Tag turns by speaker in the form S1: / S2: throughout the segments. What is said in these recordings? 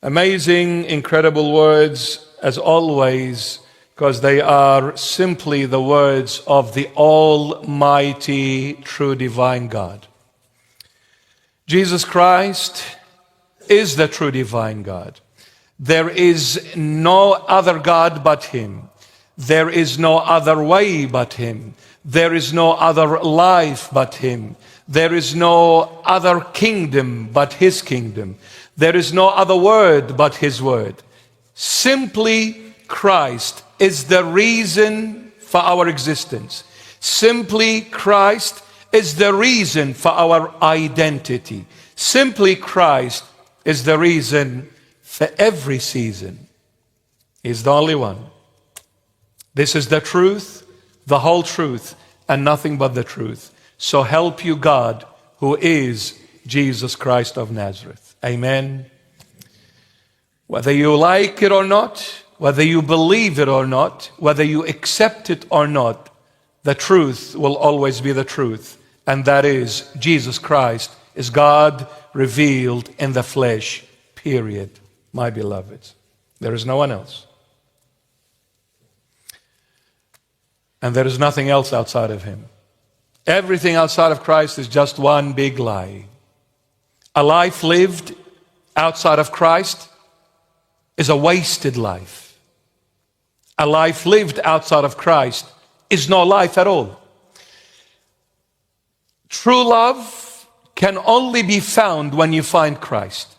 S1: Amazing, incredible words, as always, because they are simply the words of the Almighty, true divine God. Jesus Christ is the true divine God. There is no other God but Him. There is no other way but Him. There is no other life but Him. There is no other kingdom but His kingdom. There is no other word but His word. Simply Christ is the reason for our existence. Simply Christ is the reason for our identity. Simply Christ is the reason for every season. He's the only one. This is the truth, the whole truth, and nothing but the truth. So help you God, who is Jesus Christ of Nazareth. Amen. Whether you like it or not, whether you believe it or not, whether you accept it or not, the truth will always be the truth. And that is, Jesus Christ is God revealed in the flesh, period, my beloveds. There is no one else. And there is nothing else outside of Him. Everything outside of Christ is just one big lie. A life lived outside of Christ is a wasted life. A life lived outside of Christ is no life at all. True love can only be found when you find Christ.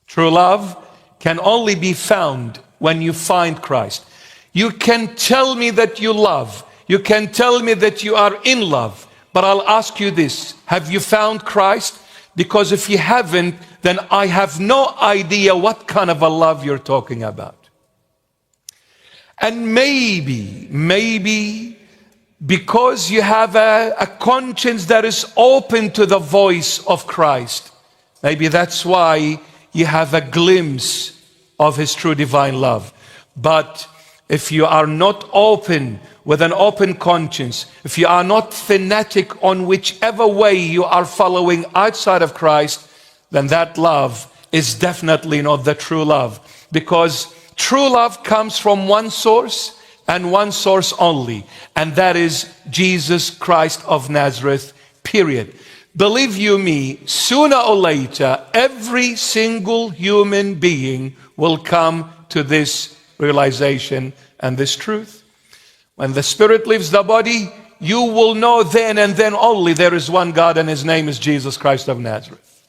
S1: True love can only be found when you find Christ. You can tell me that you love. You can tell me that you are in love. But I'll ask you this. Have you found Christ? Because if you haven't, then I have no idea what kind of a love you're talking about. And maybe because you have a conscience that is open to the voice of Christ, maybe that's why you have a glimpse of His true divine love. But if you are not open with an open conscience, if you are not fanatic on whichever way you are following outside of Christ, then that love is definitely not the true love. Because true love comes from one source and one source only, and that is Jesus Christ of Nazareth, period. Believe you me, sooner or later, every single human being will come to this realization and this truth. When the spirit leaves the body, you will know then and then only there is one God, and His name is Jesus Christ of Nazareth.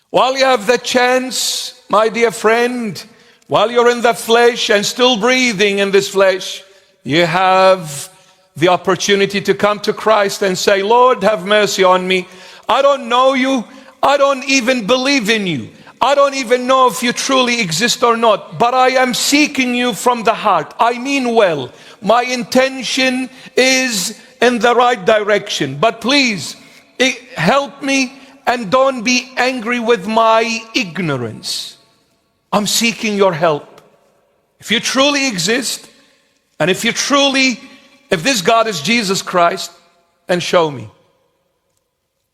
S1: While you have the chance, my dear friend, while you're in the flesh and still breathing in this flesh, you have the opportunity to come to Christ and say, Lord, have mercy on me. I don't know you. I don't even believe in you. I don't even know if you truly exist or not, but I am seeking you from the heart. I mean well. My intention is in the right direction, but please help me and don't be angry with my ignorance. I'm seeking your help. If you truly exist, and if this God is Jesus Christ, then show me.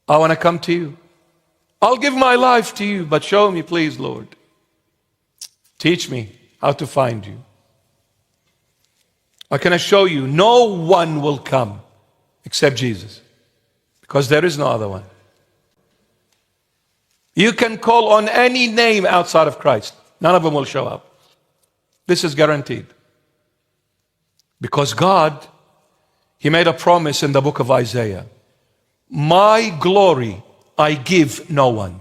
S1: I want to come to you. I'll give my life to you, but show me, please, Lord. Teach me how to find you. I can assure you, no one will come except Jesus, because there is no other one. You can call on any name outside of Christ. None of them will show up. This is guaranteed. Because God, He made a promise in the book of Isaiah. My glory I give no one.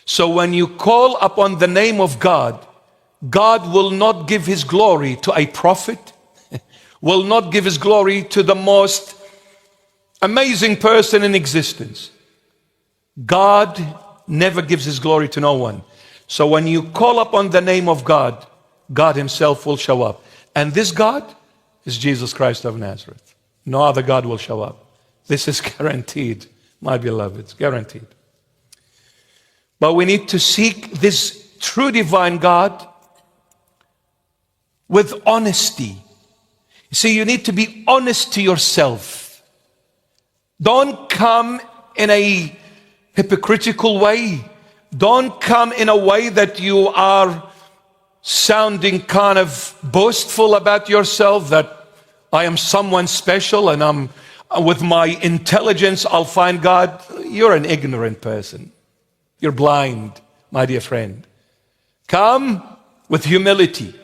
S1: So when you call upon the name of God, God will not give His glory to a prophet, will not give His glory to the most amazing person in existence. God never gives His glory to no one. So when you call upon the name of God, God Himself will show up. And this God is Jesus Christ of Nazareth. No other God will show up. This is guaranteed, my beloveds, guaranteed. But we need to seek this true divine God with honesty. You see, you need to be honest to yourself. Don't come in a hypocritical way. Don't come in a way that you are sounding kind of boastful about yourself, that I am someone special and with my intelligence I'll find God. You're an ignorant person. You're blind, my dear friend. Come with humility.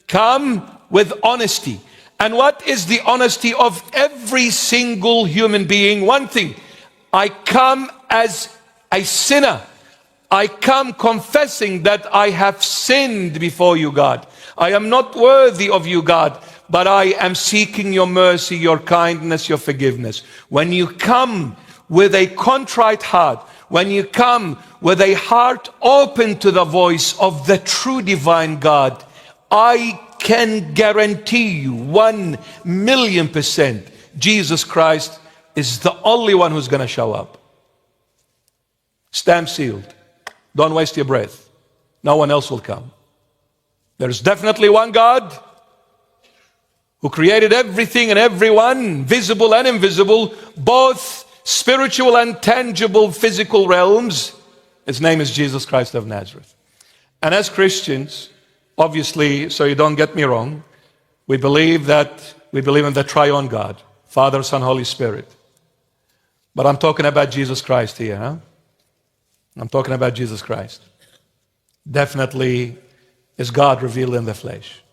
S1: Come with honesty. And what is the honesty of every single human being? One thing, I come as a sinner. I come confessing that I have sinned before you, God. I am not worthy of you, God, but I am seeking your mercy, your kindness, your forgiveness. When you come with a contrite heart, when you come with a heart open to the voice of the true divine God, I can guarantee you 1,000,000% Jesus Christ is the only one who's going to show up. Stamp sealed. Don't waste your breath. No one else will come. There's definitely one God who created everything and everyone, visible and invisible, both spiritual and tangible physical realms. His name is Jesus Christ of Nazareth. And as Christians, obviously, so you don't get me wrong, we believe in the triune God, Father, Son, Holy Spirit. But I'm talking about Jesus Christ here, huh? I'm talking about Jesus Christ. Definitely is God revealed in the flesh.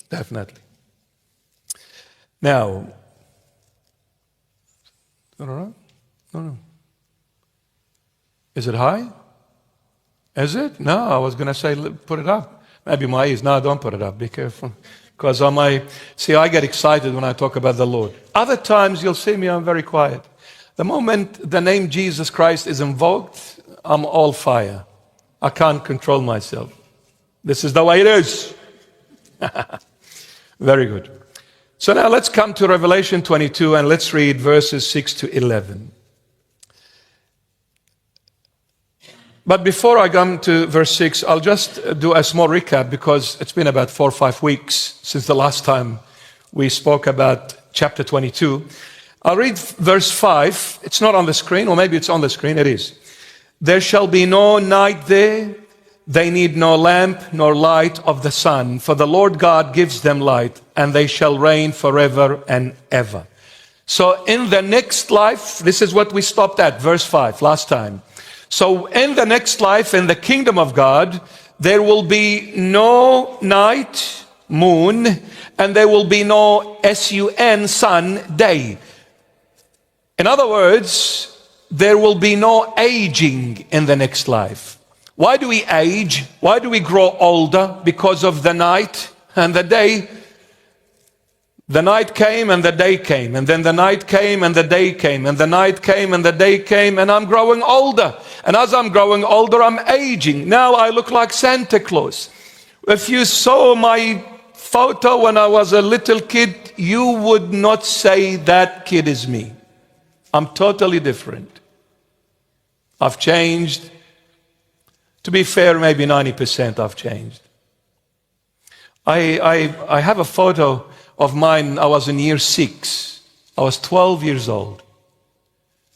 S1: Definitely. Now, no. Is it high? Is it? No, I was going to say put it up. Maybe my ears. No, don't put it up. Be careful. Because I get excited when I talk about the Lord. Other times you'll see me, I'm very quiet. The moment the name Jesus Christ is invoked, I'm all fire. I can't control myself. This is the way it is. Very good. So now let's come to Revelation 22 and let's read verses 6 to 11. But before I come to verse 6, I'll just do a small recap because it's been about 4 or 5 weeks since the last time we spoke about chapter 22. I'll read verse 5. It's not on the screen, or maybe it's on the screen. It is. There shall be no night there. They need no lamp nor light of the sun, for the Lord God gives them light, and they shall reign forever and ever. So in the next life, this is what we stopped at, verse 5 last time. So in the next life, in the kingdom of God, there will be no night, moon, and there will be no sun, sun, day. In other words, there will be no aging in the next life. Why do we age? Why do we grow older? Because of the night and the day. The night came and the day came, and then the night came and the day came, and the night came and the day came, and I'm growing older. And as I'm growing older, I'm aging. Now I look like Santa Claus. If you saw my photo when I was a little kid, you would not say that kid is me. I'm totally different. I've changed. To be fair, maybe 90% I've changed. I have a photo of mine. I was in year 6. I was 12 years old.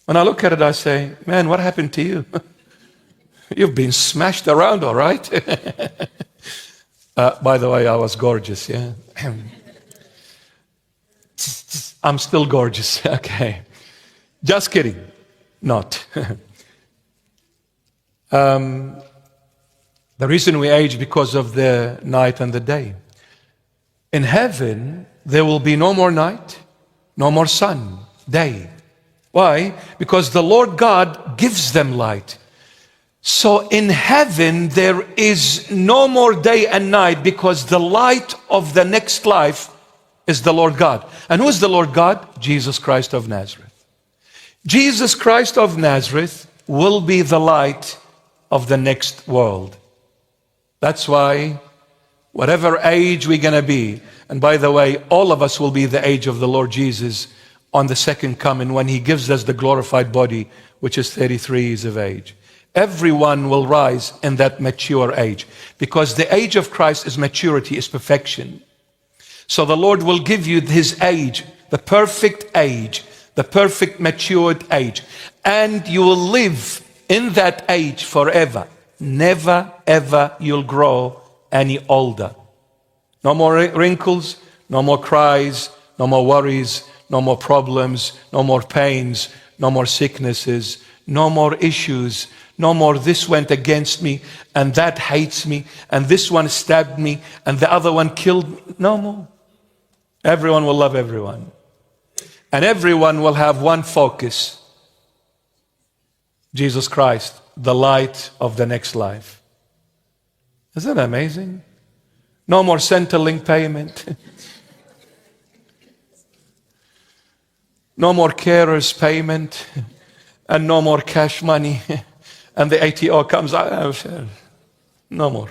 S1: When I look at it, I say, man, what happened to you? You've been smashed around, all right? By the way, I was gorgeous, yeah? I'm still gorgeous, okay. Just kidding. Not. The reason we age because of the night and the day. In heaven, there will be no more night, no more sun, day. Why? Because the Lord God gives them light. So in heaven, there is no more day and night because the light of the next life is the Lord God. And who is the Lord God? Jesus Christ of Nazareth. Jesus Christ of Nazareth will be the light of the next world. That's why whatever age we're going to be, and by the way, all of us will be the age of the Lord Jesus on the second coming when he gives us the glorified body, which is 33 years of age. Everyone will rise in that mature age because the age of Christ is maturity, is perfection. So the Lord will give you his age, the perfect age, the perfect matured age, and you will live in that age forever. Never, ever you'll grow any older. No more wrinkles, no more cries, no more worries, no more problems, no more pains, no more sicknesses, no more issues, no more this went against me and that hates me and this one stabbed me and the other one killed me. No more. Everyone will love everyone. And everyone will have one focus. Jesus Christ, the light of the next life. Isn't that amazing? No more Centrelink payment. No more carers payment. And no more cash money. And the ATO comes out. No more.